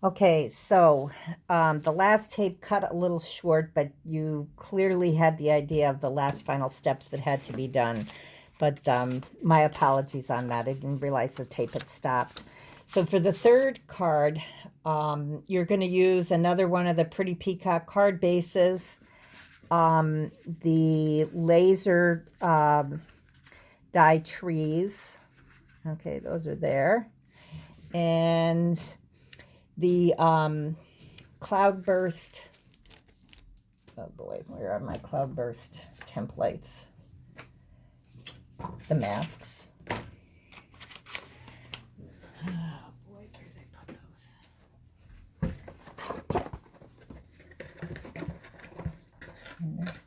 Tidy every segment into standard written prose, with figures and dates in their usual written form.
Okay, so the last tape cut a little short, but you clearly had the idea of the last final steps that had to be done. But my apologies on that. I didn't realize the tape had stopped. So for the third card, you're going to use another one of the Pretty Peacock card bases, the laser die trees. Okay, those are there. And the Cloudburst. Oh boy, where are my Cloudburst templates? The masks. Oh boy, where did I put those?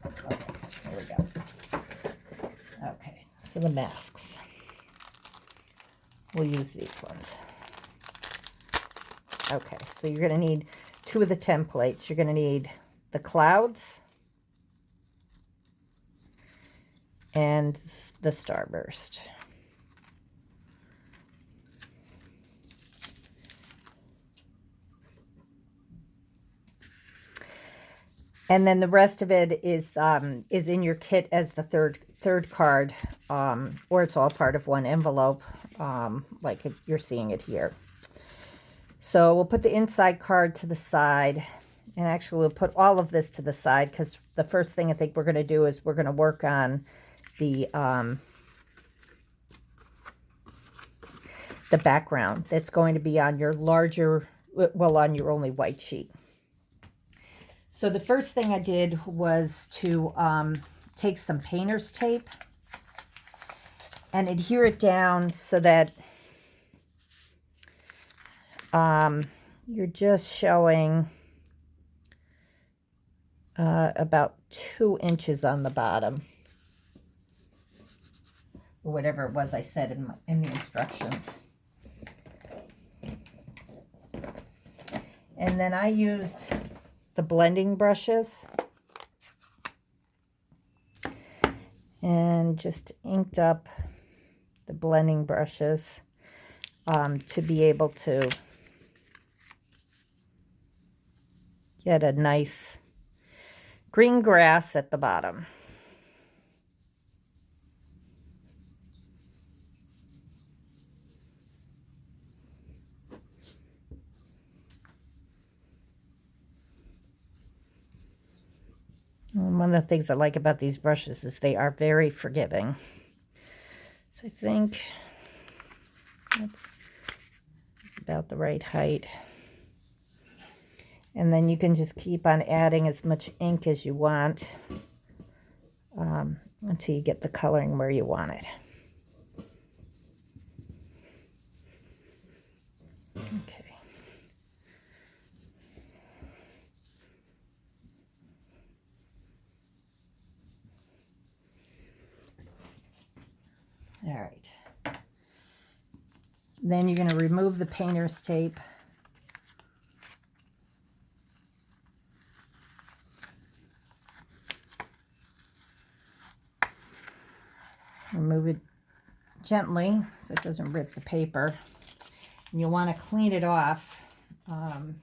Okay, there we go. Okay, so the masks. We'll use these ones. Okay, so you're going to need two of the templates. You're going to need the clouds and the starburst. And then the rest of it is in your kit as the third card, or it's all part of one envelope, like you're seeing it here. So we'll put the inside card to the side, and actually we'll put all of this to the side because the first thing I think we're going to do is we're going to work on the background that's going to be on your larger, well, on your only white sheet. So the first thing I did was to take some painter's tape and adhere it down so that you're just showing about 2 inches on the bottom, or whatever it was I said in the instructions. And then I used the blending brushes and just inked up the blending brushes to be able to get a nice green grass at the bottom. And one of the things I like about these brushes is they are very forgiving. So I think it's about the right height. And then you can just keep on adding as much ink as you want until you get the coloring where you want it. Okay. All right. Then you're going to remove the painter's tape. Remove it gently so it doesn't rip the paper. And you'll want to clean it off so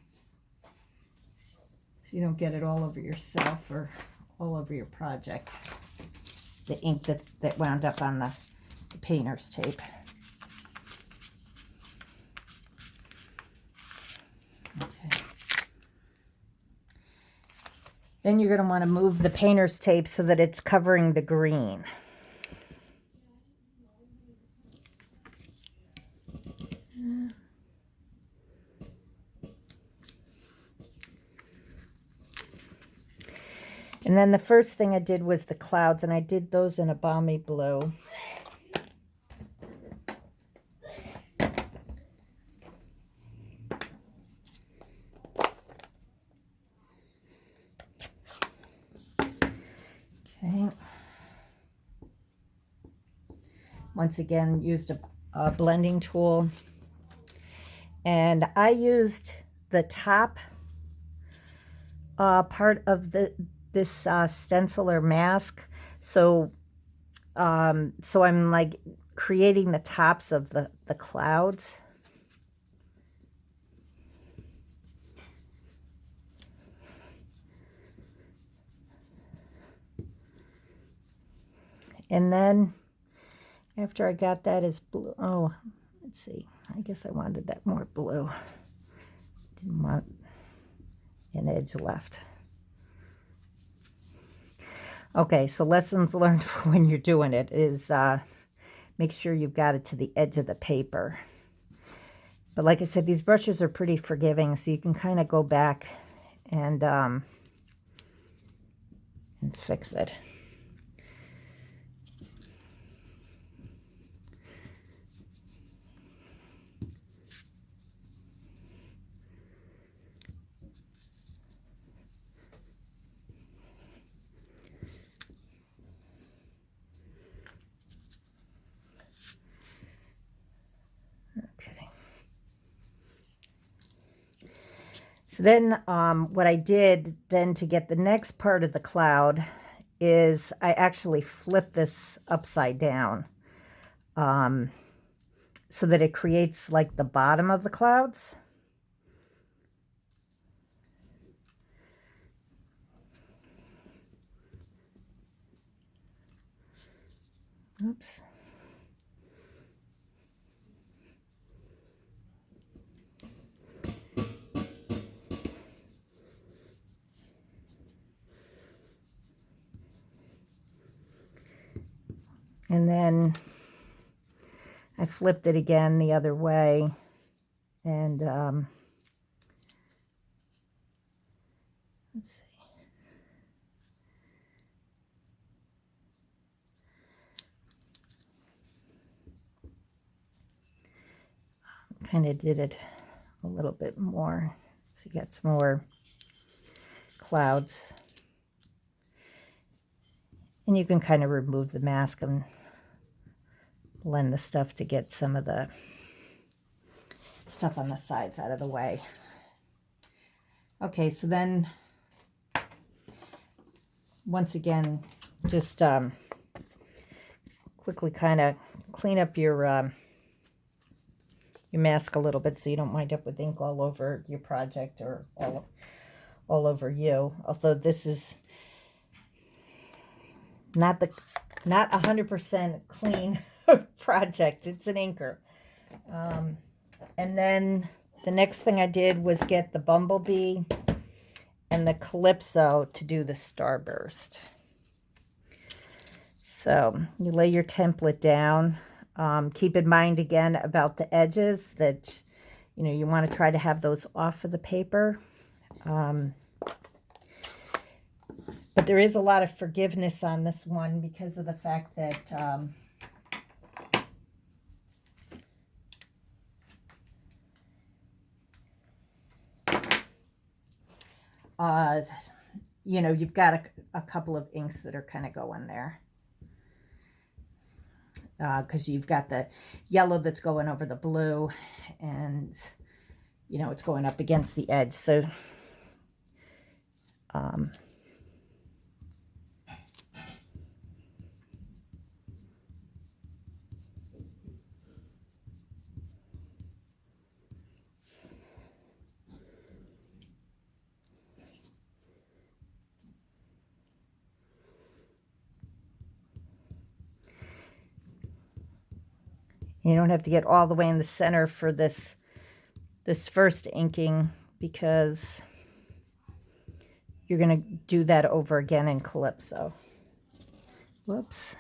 you don't get it all over yourself or all over your project. The ink that wound up on the painter's tape. Okay. Then you're going to want to move the painter's tape so that it's covering the green. And then the first thing I did was the clouds, and I did those in a balmy blue. Okay. Once again, used a blending tool. And I used the top part of this stenciler mask. So I'm like creating the tops of the clouds. And then after I got that as blue, oh, let's see. I guess I wanted that more blue. Didn't want an edge left. Okay, so lessons learned for when you're doing it is make sure you've got it to the edge of the paper. But like I said, these brushes are pretty forgiving, so you can kind of go back and fix it. Okay. So then what I did then to get the next part of the cloud is I actually flipped this upside down so that it creates like the bottom of the clouds. Oops. And then I flipped it again the other way, and let's see. Kind of did it a little bit more so you get some more clouds. And you can kind of remove the mask and blend the stuff to get some of the stuff on the sides out of the way. Okay, so then once again, just quickly kind of clean up your mask a little bit so you don't wind up with ink all over your project or all over you. Although this is not 100% clean project. It's an inker. And then the next thing I did was get the Bumblebee and the Calypso to do the Starburst. So you lay your template down. Keep in mind again about the edges that, you know, you want to try to have those off of the paper. But there is a lot of forgiveness on this one because of the fact that you know, you've got a couple of inks that are kind of going there. Because you've got the yellow that's going over the blue and, you know, it's going up against the edge. So you don't have to get all the way in the center for this first inking because you're going to do that over again in Calypso. Whoops.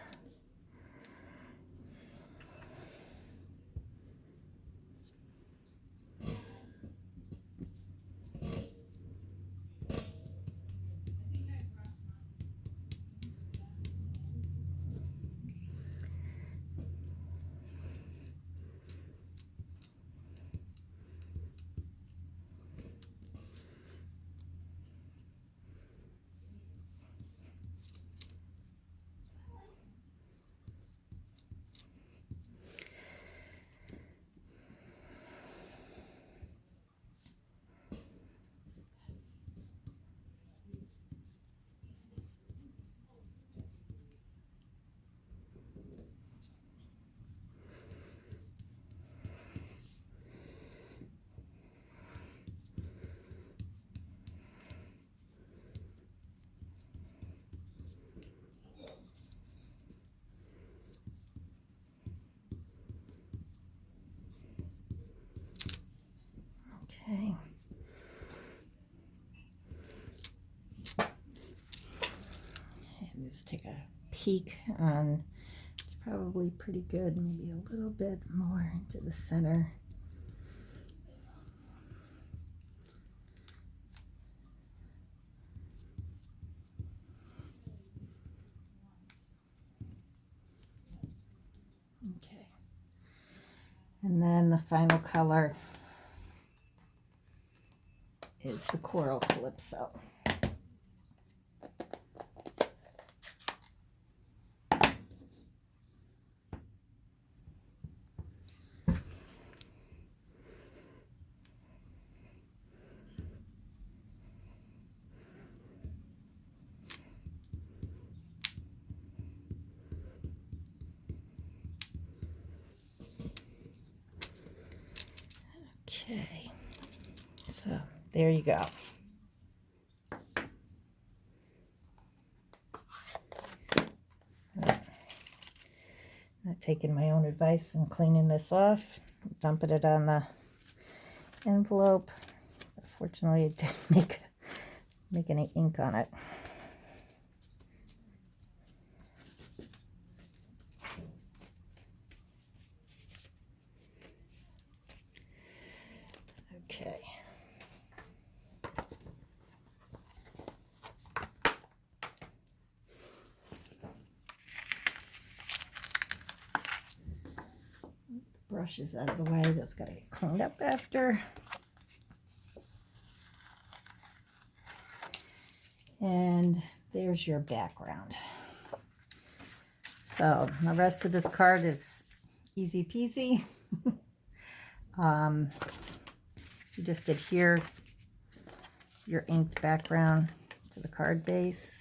Okay. And just take a peek on, it's probably pretty good, maybe a little bit more into the center. Okay. And then the final color is the Coral Calypso. Okay, so there you go. Not taking my own advice and cleaning this off, dumping it on the envelope. Fortunately, it didn't make any ink on it. Okay. Brush is out of the way. That's got to get cleaned up after. And there's your background. So the rest of this card is easy peasy. You just adhere your inked background to the card base.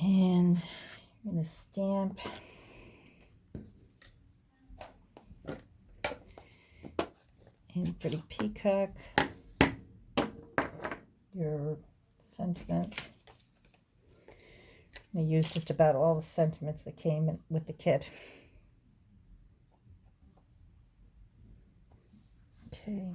And I'm going to stamp in Pretty Peacock your sentiment. I used just about all the sentiments that came with the kit. Okay.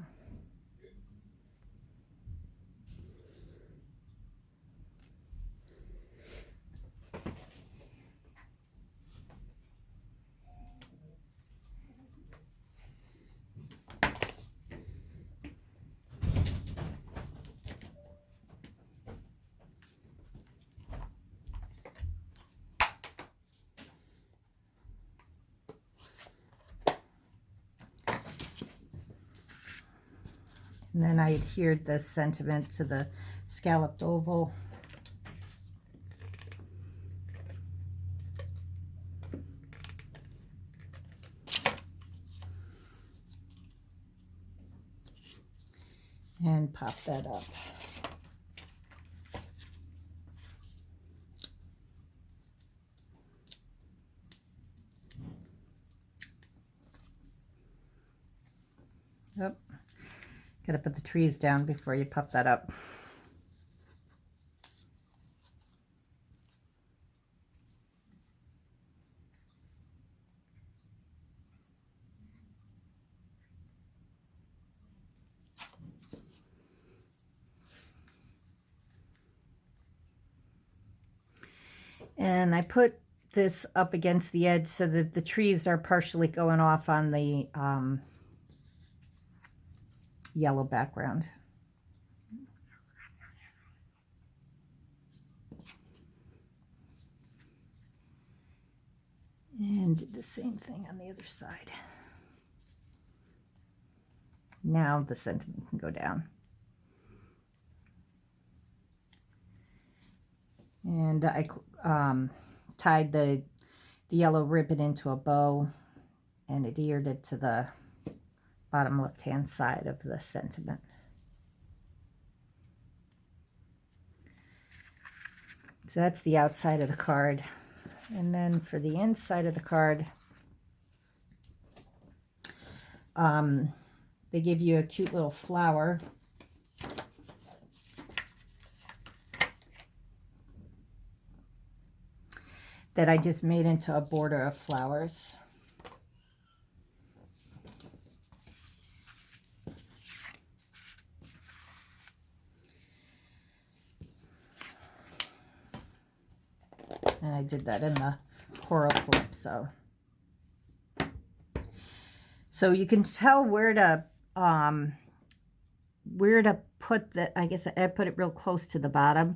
And then I adhered the sentiment to the scalloped oval. And pop that up. Yep. Gotta put the trees down before you pop that up. And I put this up against the edge so that the trees are partially going off on the yellow background. And did the same thing on the other side. Now the sentiment can go down. And I tied the yellow ribbon into a bow and adhered it to the bottom left-hand side of the sentiment. So that's the outside of the card. And then for the inside of the card, they give you a cute little flower. That I just made into a border of flowers. And I did that in the Coral Calypso. So you can tell where to put the, I guess I put it real close to the bottom,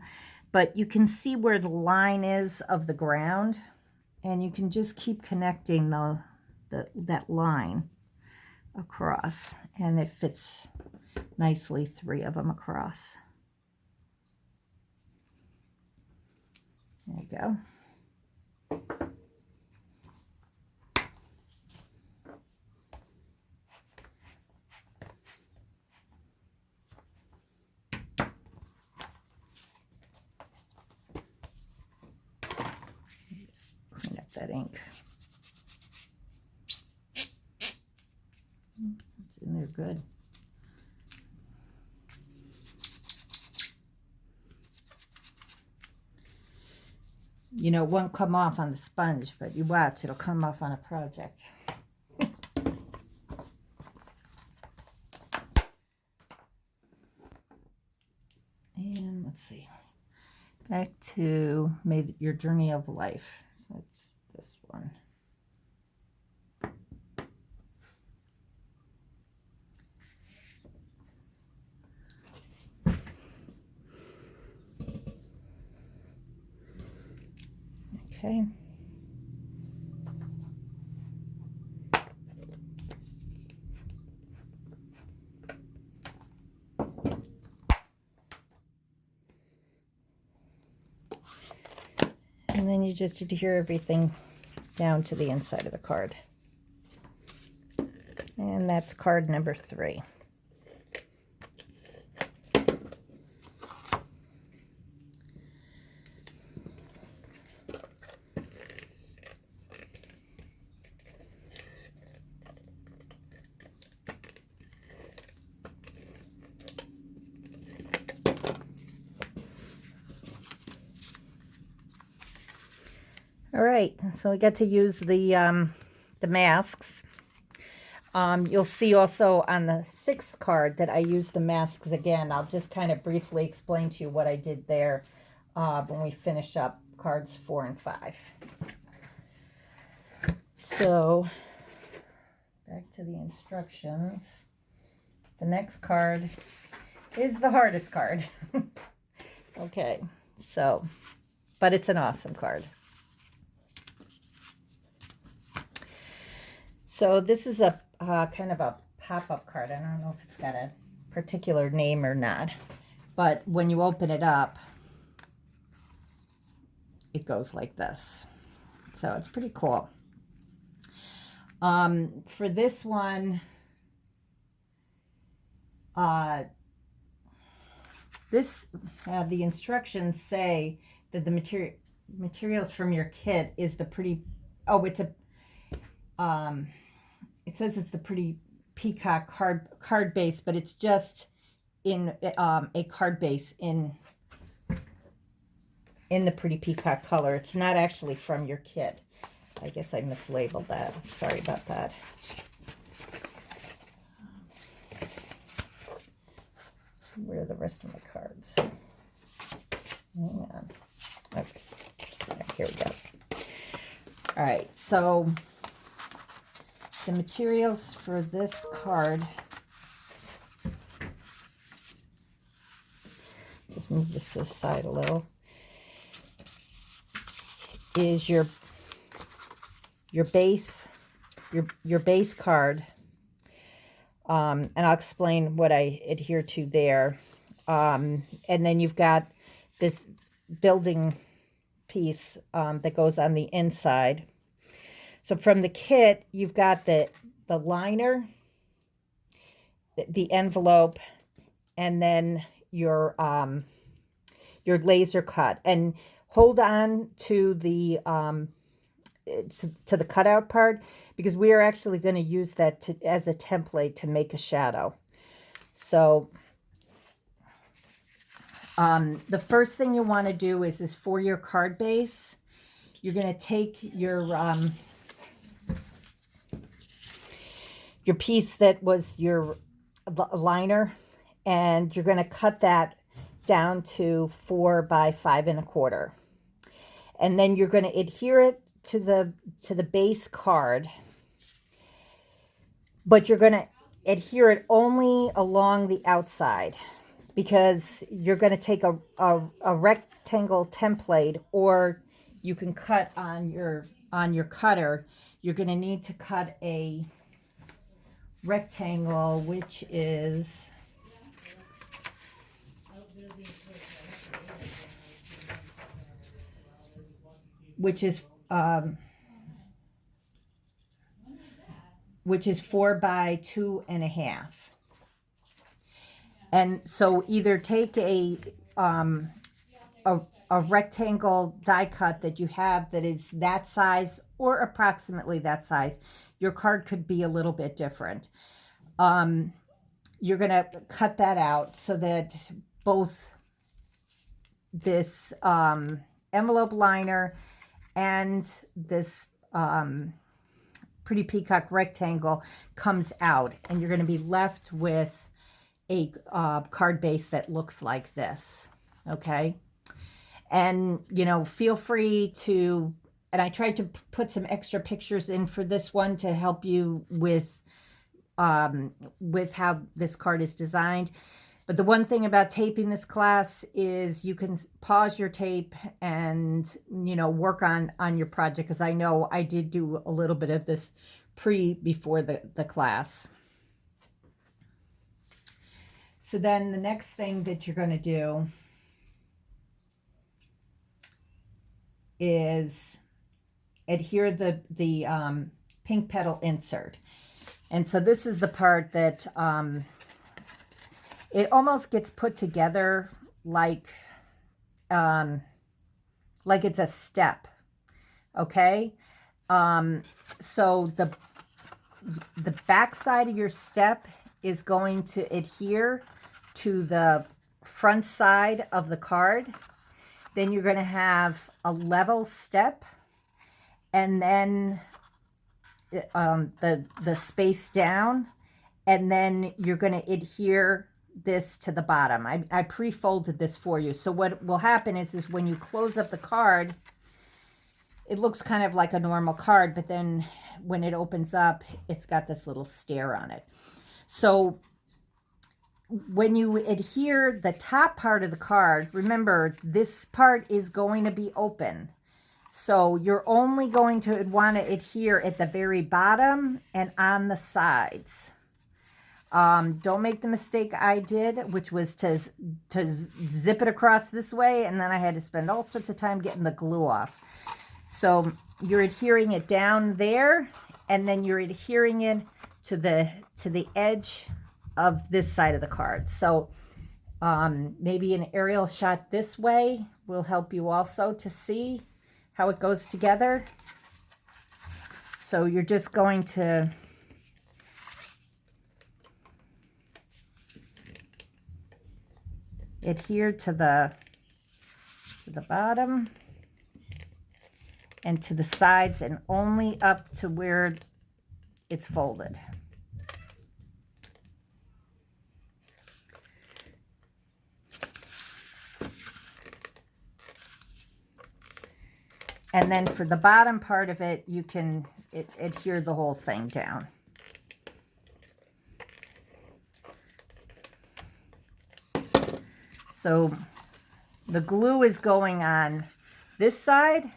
but you can see where the line is of the ground, and you can just keep connecting that line across, and it fits nicely, 3 of them across. There you go. Clean up that ink. It's in there good. You know, it won't come off on the sponge, but you watch, it'll come off on a project. And let's see. Back to Your Journey of Life. So that's this one. Okay. And then you just adhere everything down to the inside of the card. And that's card number 3. All right, so we got to use the masks. You'll see also on the 6th card that I used the masks again. I'll just kind of briefly explain to you what I did there when we finish up cards 4 and 5. So, back to the instructions. The next card is the hardest card. Okay, so, but it's an awesome card. So this is a kind of a pop-up card. I don't know if it's got a particular name or not, but when you open it up, it goes like this. So it's pretty cool. For this one, the instructions say that the materials from your kit is the pretty, it says it's the Pretty Peacock card base, but it's just in a card base in the Pretty Peacock color. It's not actually from your kit. I guess I mislabeled that. Sorry about that. So where are the rest of my cards? Hang on. Okay. Here we go. All right. So the materials for this card, just move this aside a little, is your base, your base card, and I'll explain what I adhere to there. And then you've got this building piece that goes on the inside. So from the kit, you've got the liner, the envelope, and then your laser cut. And hold on to the cutout part, because we are actually going to use that as a template to make a shadow. So the first thing you want to do is for your card base, you're going to take your piece that was your liner, and you're going to cut that down to 4 by 5 1/4. And then you're going to adhere it to the base card, but you're going to adhere it only along the outside, because you're going to take a rectangle template, or you can cut on your cutter. You're going to need to cut a rectangle, which is which is 4 by 2 1/2. And so either take a rectangle die cut that you have that is that size or approximately that size. Your card could be a little bit different. You're going to cut that out so that both this envelope liner and this Pretty Peacock rectangle comes out, and you're going to be left with a card base that looks like this. Okay. And, feel free to, and I tried to put some extra pictures in for this one to help you with how this card is designed. But the one thing about taping this class is you can pause your tape and, work on your project, because I know I did do a little bit of this before the class. So then the next thing that you're going to do is adhere the pink petal insert. And so this is the part that it almost gets put together like it's a step. Okay. So the back side of your step is going to adhere to the front side of the card. Then you're going to have a level step, and then the space down, and then you're going to adhere this to the bottom. I pre-folded this for you. So what will happen is when you close up the card, it looks kind of like a normal card, but then when it opens up, it's got this little stair on it. So when you adhere the top part of the card, remember this part is going to be open. So you're only going to want to adhere at the very bottom and on the sides. Don't make the mistake I did, which was to zip it across this way, and then I had to spend all sorts of time getting the glue off. So you're adhering it down there, and then you're adhering it to the edge of this side of the card. So maybe an aerial shot this way will help you also to see how it goes together. So you're just going to adhere to the bottom and to the sides, and only up to where it's folded. And then for the bottom part of it, you can adhere the whole thing down. So the glue is going on this side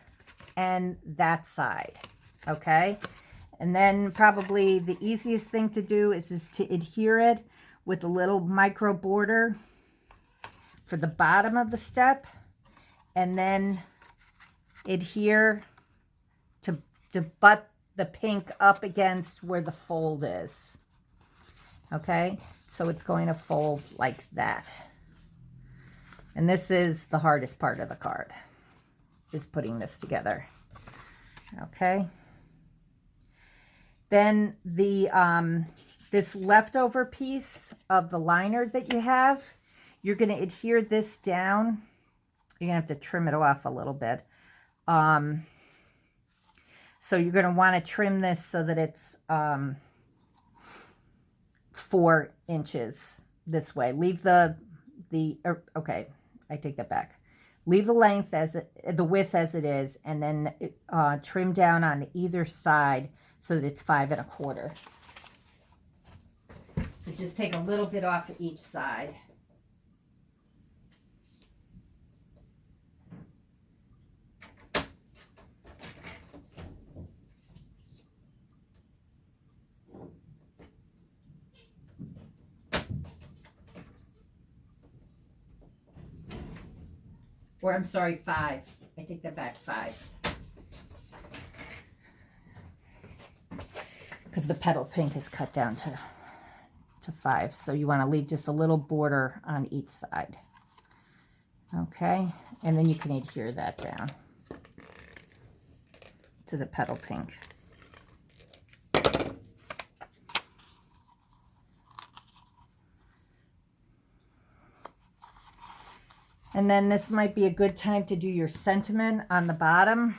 and that side, okay? And then probably the easiest thing to do is to adhere it with a little micro border for the bottom of the step, and then adhere to butt the pink up against where the fold is. Okay, so it's going to fold like that. And this is the hardest part of the card, is putting this together. Okay. Then the this leftover piece of the liner that you have, you're going to adhere this down. You're going to have to trim it off a little bit. So you're going to want to trim this so that it's 4 inches this way. Leave okay, I take that back. Leave the length the width as it is, and then trim down on either side so that it's 5 1/4. So just take a little bit off of each side. Or I'm sorry, 5. I take that back, 5. Because the petal pink is cut down to 5. So you want to leave just a little border on each side. Okay, and then you can adhere that down to the petal pink. And then this might be a good time to do your sentiment on the bottom.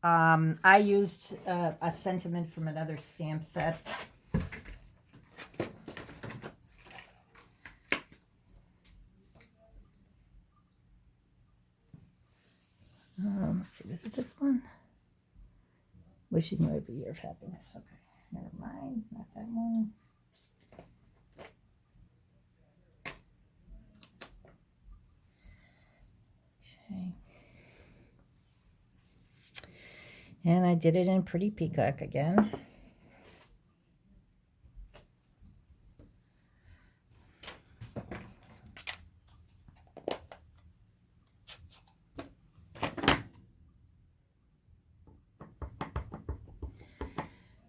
I used a sentiment from another stamp set. Let's see, was it this one? Wishing you every year of happiness. Okay, never mind, not that one. Okay. And I did it in Pretty Peacock again.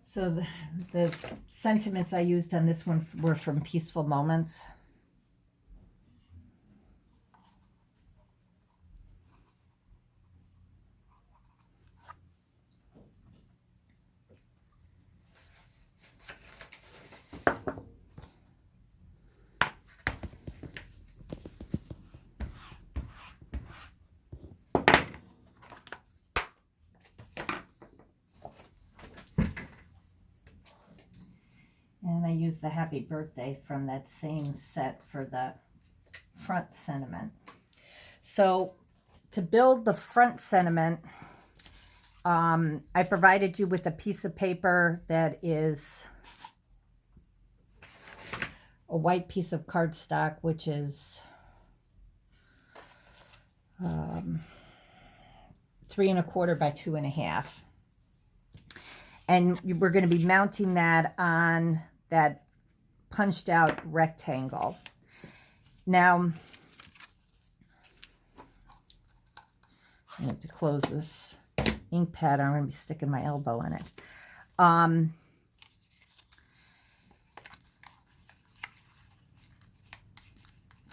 So the sentiments I used on this one were from Peaceful Moments. And I used the Happy Birthday from that same set for the front sentiment. So to build the front sentiment, I provided you with a piece of paper that is a white piece of cardstock, which is 3 1/4 by 2 1/2. And we're going to be mounting that on that punched out rectangle. Now, I have to close this ink pad. I'm going to be sticking my elbow in it.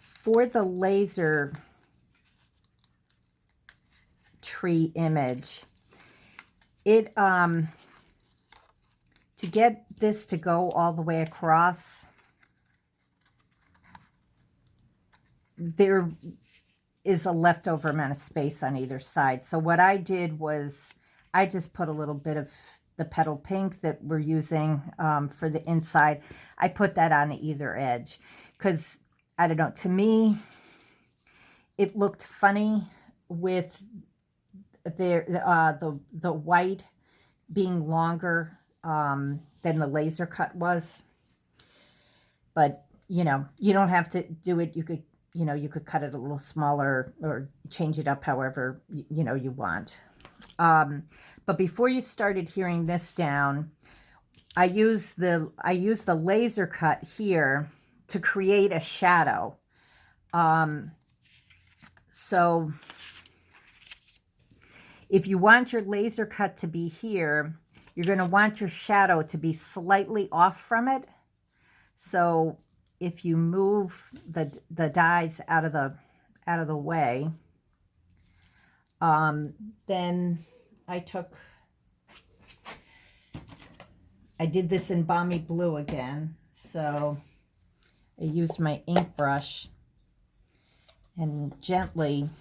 For the laser tree image, to get this to go all the way across, there is a leftover amount of space on either side. So what I did was I just put a little bit of the petal pink that we're using for the inside. I put that on either edge because, I don't know, to me, it looked funny with the white being longer than the laser cut was. But, you know, you don't have to do it. You could, you know, you could cut it a little smaller or change it up however, you know, you want. But before you start adhering this down, I use the laser cut here to create a shadow. So If you want your laser cut to be here, you're going to want your shadow to be slightly off from it. So if you move the dies out of the way, then I did this in Balmy Blue again. So I used my ink brush and gently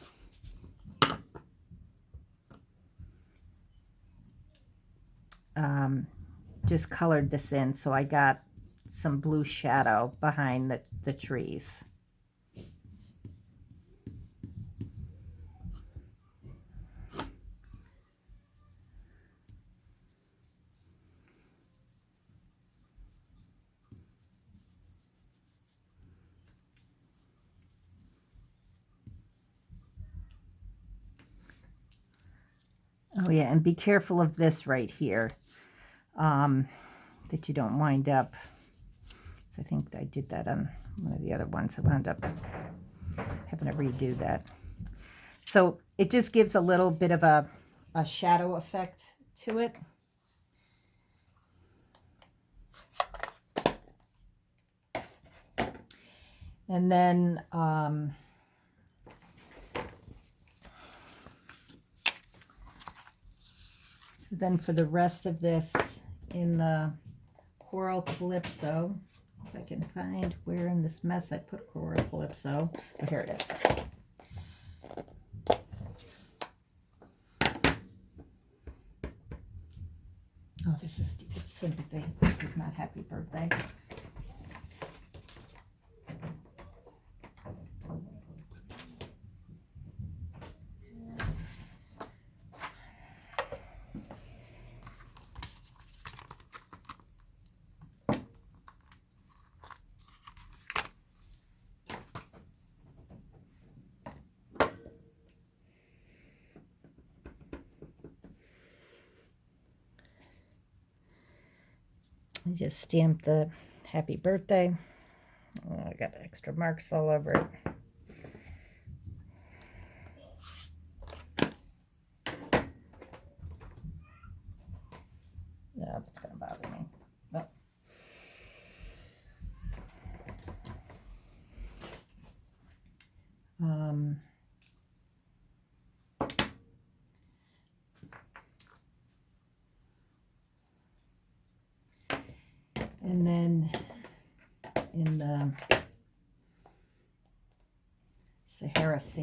just colored this in, so I got some blue shadow behind the trees. Oh yeah, and be careful of this right here, that you don't wind up. I think I did that on one of the other ones. I wound up having to redo that. So it just gives a little bit of a shadow effect to it. And then for the rest of this, in the Coral Calypso, if I can find where in this mess I put Coral Calypso. Oh, here it is. Oh, it's Sympathy. This is not Happy Birthday. I just stamped the Happy Birthday. Oh, I got extra marks all over it. No, that's going to bother me. Nope. And then in the Sahara Sand,